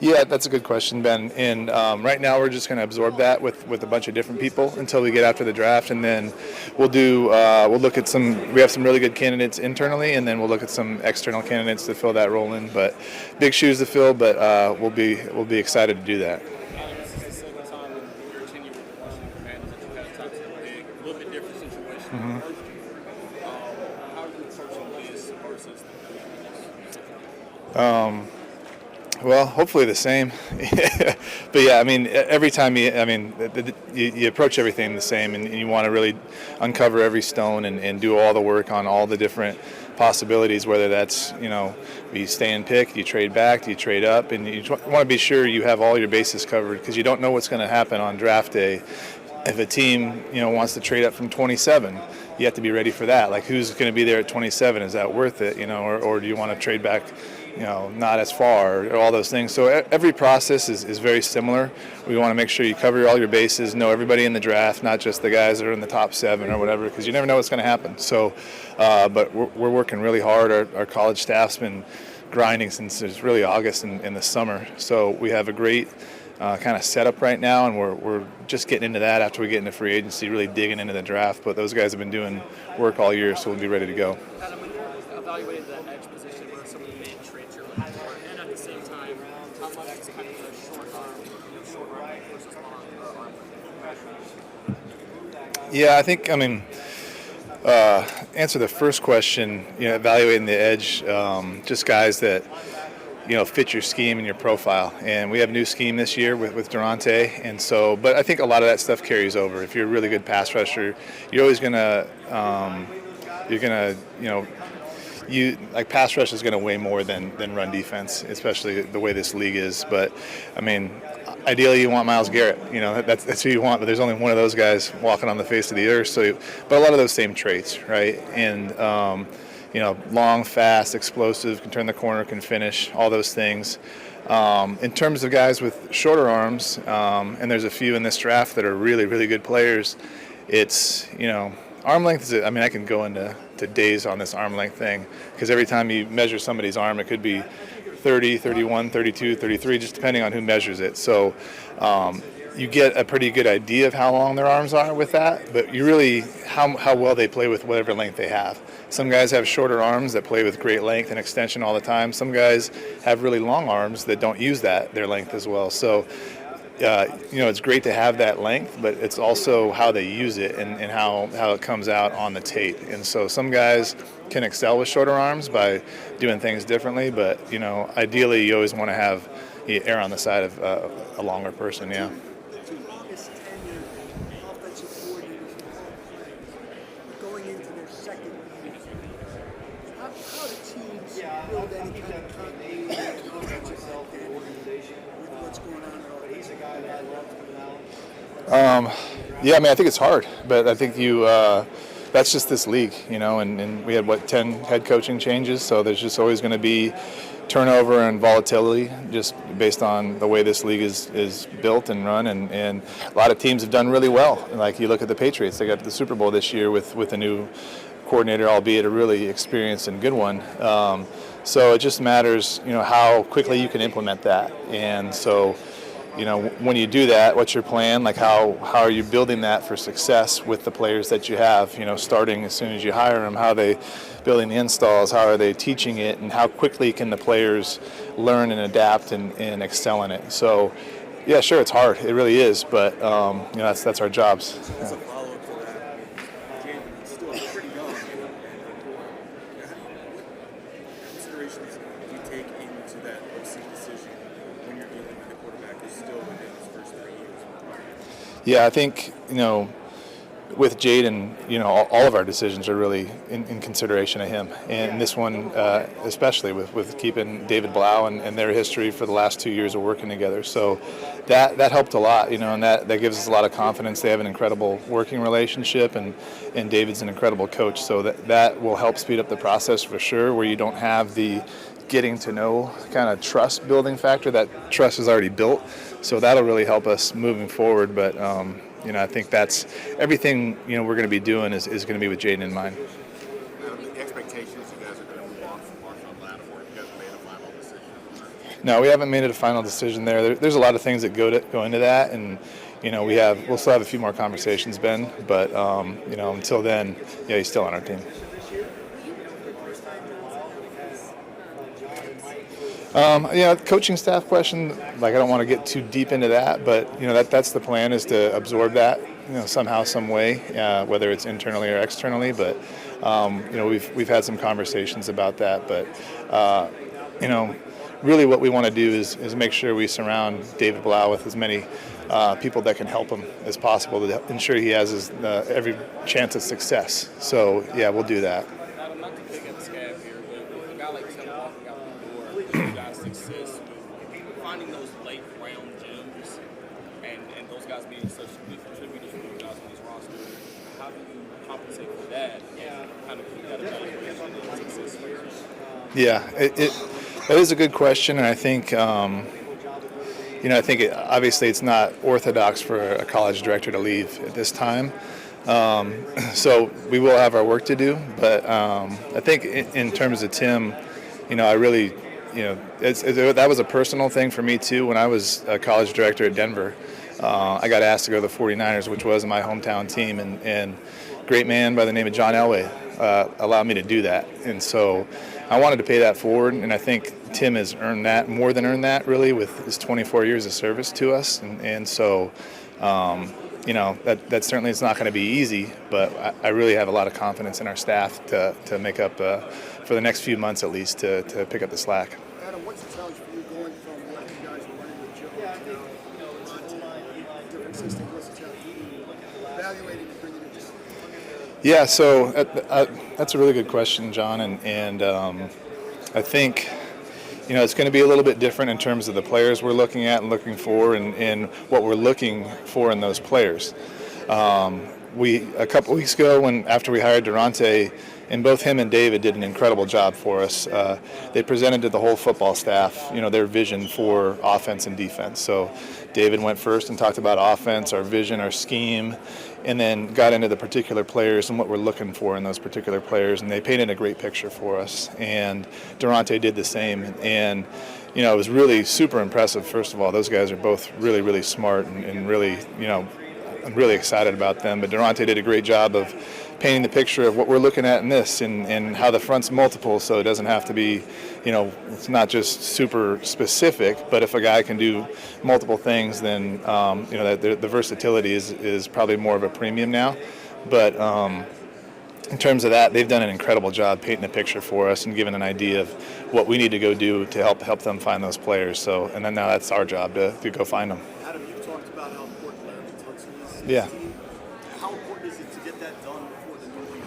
Yeah, that's a good question, Ben. And right now we're just going to absorb that with a bunch of different people until we get after the draft, and then we'll look at we have some really good candidates internally, and then we'll look at some external candidates to fill that role in. But big shoes to fill, but we'll be excited to do that. This is the second time in your tenure with the Washington Commanders that you've had to touch a little bit different situation. Mm-hmm. How are you approaching this versus Well, hopefully the same. But yeah, I mean, every time you approach everything the same, and you want to really uncover every stone and do all the work on all the different possibilities, whether that's, you stay in pick, you trade back, you trade up, and you want to be sure you have all your bases covered, because you don't know what's going to happen on draft day. If a team, wants to trade up from 27, you have to be ready for that. Like, who's going to be there at 27? Is that worth it? Or do you want to trade back, not as far, or all those things. So every process is very similar. We want to make sure you cover all your bases, know everybody in the draft, not just the guys that are in the top 7 or whatever, because you never know what's going to happen. So, but we're working really hard. Our college staff's been grinding since it's really August in the summer. So we have a great kind of setup right now, and we're just getting into that after we get into free agency, really digging into the draft. But those guys have been doing work all year, so we'll be ready to go. Kind of when you're evaluating the edge position, what are some of the main traits you're looking for? And at the same time, how much is kind of the short arm versus long arm? Yeah, I think, answer the first question, evaluating the edge, just guys that, fit your scheme and your profile. And we have a new scheme this year with Durante, and so, but I think a lot of that stuff carries over. If you're a really good pass rusher, you're always gonna, pass rush is gonna weigh more than run defense, especially the way this league is. But ideally you want Myles Garrett, that's who you want, but there's only one of those guys walking on the face of the earth. So, but a lot of those same traits, right? And long, fast, explosive, can turn the corner, can finish, all those things. In terms of guys with shorter arms, and there's a few in this draft that are really, really good players, it's, arm length is, I can go into days on this arm length thing, because every time you measure somebody's arm, it could be 30, 31, 32, 33, just depending on who measures it. So you get a pretty good idea of how long their arms are with that, but you really, how well they play with whatever length they have. Some guys have shorter arms that play with great length and extension all the time. Some guys have really long arms that don't use their length as well. So, it's great to have that length, but it's also how they use it and how it comes out on the tape. And so some guys can excel with shorter arms by doing things differently, but, ideally you always want to err on the side of a longer person, yeah. Going into their second year, how do teams build any kind of continuity and confidence in the organization with what's going on at all? He's a guy that I love coming out. Yeah, I think it's hard, but I think that's just this league, and we had 10 head coaching changes, so there's just always going to be turnover and volatility just based on the way this league is built and run, and a lot of teams have done really well. Like, you look at the Patriots, they got to the Super Bowl this year with a new coordinator, albeit a really experienced and good one. So it just matters, how quickly you can implement that. And so, when you do that, what's your plan? Like, how are you building that for success with the players that you have, starting as soon as you hire them? How are they building the installs? How are they teaching it? And how quickly can the players learn and adapt and excel in it? So, yeah, sure, it's hard. It really is. But, that's our jobs. As a follow-up to that, Jaden is still pretty young. What considerations do you take into that OC decision when you're dealing with a quarterback who's still within his first 3 years? Yeah, I think, with Jaden, all of our decisions are really in consideration of him. And this one, especially with keeping David Blau and their history for the last 2 years of working together. So that helped a lot, and that gives us a lot of confidence. They have an incredible working relationship, and David's an incredible coach. So that will help speed up the process for sure, where you don't have the getting to know kind of trust building factor. That trust is already built. So that'll really help us moving forward. But, I think that's everything, we're going to be doing is going to be with Jaden in mind. The expectations you guys are going to move on from Marshawn Lattimore. You guys made a final decision. No, we haven't made it a final decision there. There's a lot of things that go into that, and we'll still have a few more conversations, Ben. But until then, yeah, he's still on our team. Coaching staff question. Like, I don't want to get too deep into that, but that's the plan, is to absorb that somehow, some way, whether it's internally or externally. But we've had some conversations about that, but really what we want to do is make sure we surround David Blau with as many people that can help him as possible to ensure he has every chance of success. So yeah, we'll do that. Adam, not to pick at the scab here, but with a guy like Tim walking out the door, you guys' success with finding those late round gems and those guys being such good contributors for you guys on these rosters, how do you compensate for that and kind of keep that evaluation and success rate? Yeah, that is a good question, and I think obviously it's not orthodox for a college director to leave at this time. So we will have our work to do, but I think in terms of Tim, I really, that was a personal thing for me too. When I was a college director at Denver, I got asked to go to the 49ers, which was my hometown team, and a great man by the name of John Elway allowed me to do that, and so I wanted to pay that forward, and I think Tim has more than earned that, really, with his 24 years of service to us, and so that certainly is not going to be easy, but I really have a lot of confidence in our staff to make up for the next few months at least to pick up the slack. Adam, what's the challenge for you going from what you guys are running with Joe to different systems? What's the challenge? Evaluating and bringing it just. Yeah, so that's a really good question, John, and I think it's going to be a little bit different in terms of the players we're looking at and looking for, and what we're looking for in those players. A couple weeks ago, after we hired Durante, and both him and David did an incredible job for us. They presented to the whole football staff, their vision for offense and defense. So David went first and talked about offense, our vision, our scheme, and then got into the particular players and what we're looking for in those particular players, and they painted a great picture for us. And Durante did the same, and it was really super impressive. First of all, those guys are both really, really smart, and really, I'm really excited about them. But Durante did a great job of painting the picture of what we're looking at in this, and how the front's multiple, so it doesn't have to be, it's not just super specific, but if a guy can do multiple things, then, the versatility is probably more of a premium now. But in terms of that, they've done an incredible job painting a picture for us and giving an idea of what we need to go do to help them find those players. So, and then now that's our job to go find them. Adam, you've talked about how important Larry Tunsil is. Yeah. How important is it to get that done before the new league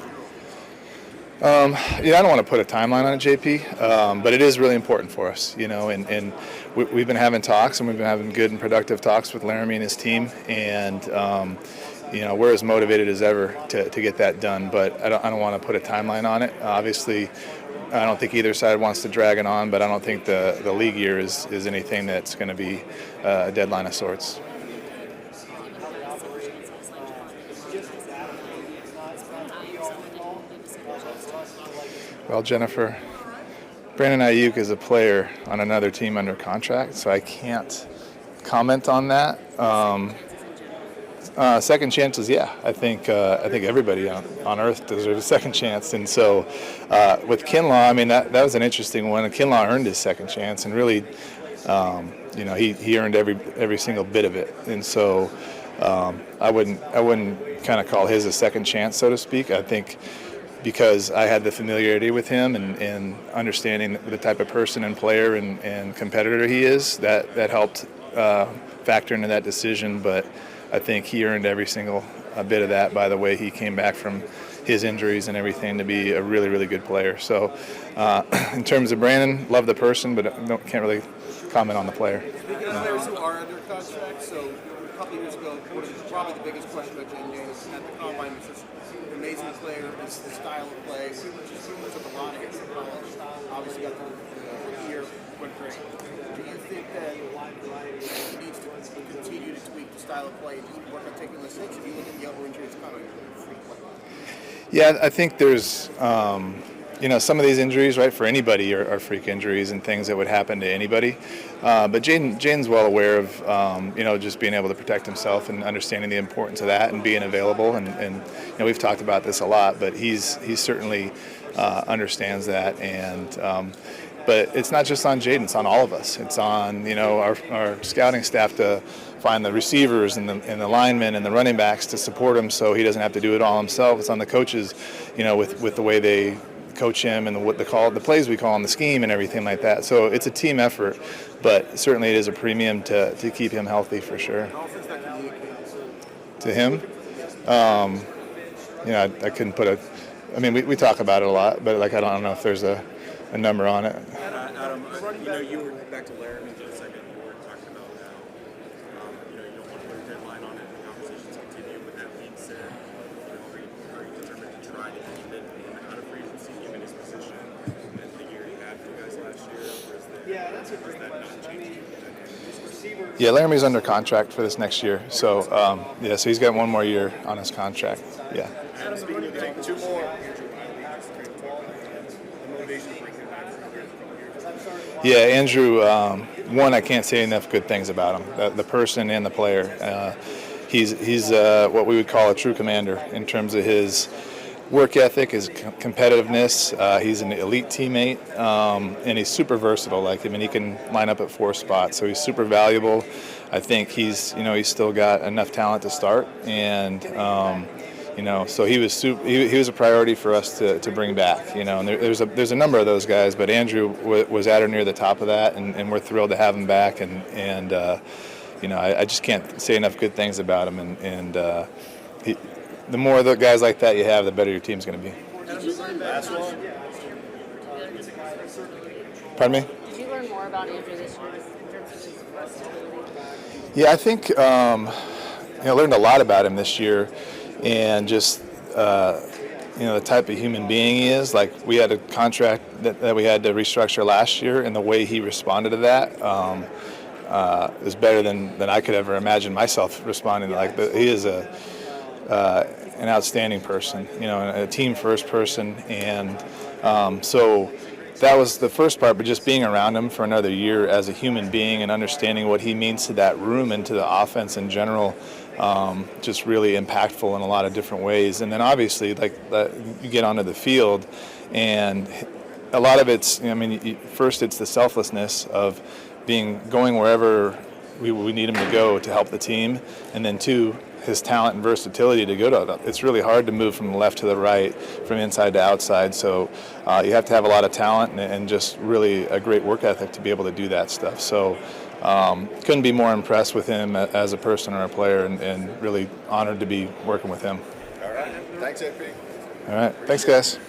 I don't want to put a timeline on it, JP, but it is really important for us, and we've been having talks, and we've been having good and productive talks with Laramie and his team, and we're as motivated as ever to get that done, but I don't want to put a timeline on it. Obviously, I don't think either side wants to drag it on, but I don't think the league year is anything that's going to be a deadline of sorts. Well, Jennifer, Brandon Ayuk is a player on another team under contract, so I can't comment on that. Second chances, yeah. I think everybody on earth deserves a second chance, and so with Kinlaw, I mean that was an interesting one. Kinlaw earned his second chance, and really, he earned every single bit of it, and so I wouldn't kind of call his a second chance, so to speak. I think, because I had the familiarity with him and understanding the type of person and player and competitor he is, that helped factor into that decision. But I think he earned every single bit of that by the way he came back from his injuries and everything to be a really, really good player. So in terms of Brandon, love the person, but can't really comment on the player. Speaking of players who are under contract, so a couple of years ago, probably the biggest question about Jane Davis at the Combine was just an amazing player, the style of play, took a lot against the college, obviously got the year, went great. Do you think that he needs to continue to tweak the style of play and work on taking less hits? If you look at the elbow injury, it's kind of a freak play. Yeah, I think there's some of these injuries, right, for anybody are freak injuries and things that would happen to anybody. But Jaden's well aware of, just being able to protect himself and understanding the importance of that and being available. And we've talked about this a lot, but he certainly understands that. And but it's not just on Jaden; it's on all of us. It's on our scouting staff to find the receivers and the linemen and the running backs to support him, so he doesn't have to do it all himself. It's on the coaches, with the way they coach him and the plays we call him, the scheme and everything like that. So it's a team effort, but certainly it is a premium to keep him healthy for sure. To him, I couldn't put we talk about it a lot, but I don't know if there's a number on it. Adam, you were back to Laramie for a second. You were talking about how you don't want to put a deadline on it. The conversations continue. With that being said, are you determined to try to keep it out of free agency, given his position and the year he had for you guys last year, or is that not changing? Yeah, Laramie's under contract for this next year, so so he's got one more year on his contract. Yeah. Adam, speaking of taking two more. Yeah, Andrew, one, I can't say enough good things about him, the person and the player. He's what we would call a true commander in terms of his work ethic, his competitiveness. He's an elite teammate, and he's super versatile. He can line up at 4 spots, so he's super valuable. I think he's still got enough talent to start, and so he was a priority for us to bring back. And there's a number of those guys, but Andrew was at or near the top of that, and we're thrilled to have him back. And I just can't say enough good things about him. And the more of the guys like that you have, the better your team's going to be. Pardon me? Did you learn more about Andrew this year in terms of his versatility? Yeah, I think I learned a lot about him this year. And just the type of human being he is. We had a contract that we had to restructure last year, and the way he responded to that is better than I could ever imagine myself responding to. He is an outstanding person, a team first person, and so that was the first part. But just being around him for another year as a human being and understanding what he means to that room and to the offense in general. Just really impactful in a lot of different ways. And then obviously, you get onto the field, and a lot of it's, first it's the selflessness of going wherever we need him to go to help the team, and then 2, his talent and versatility to go to. It's really hard to move from the left to the right, from inside to outside. So you have to have a lot of talent and just really a great work ethic to be able to do that stuff. So. Couldn't be more impressed with him as a person or a player, and really honored to be working with him. All right. Thanks, AP. All right. Thanks, guys.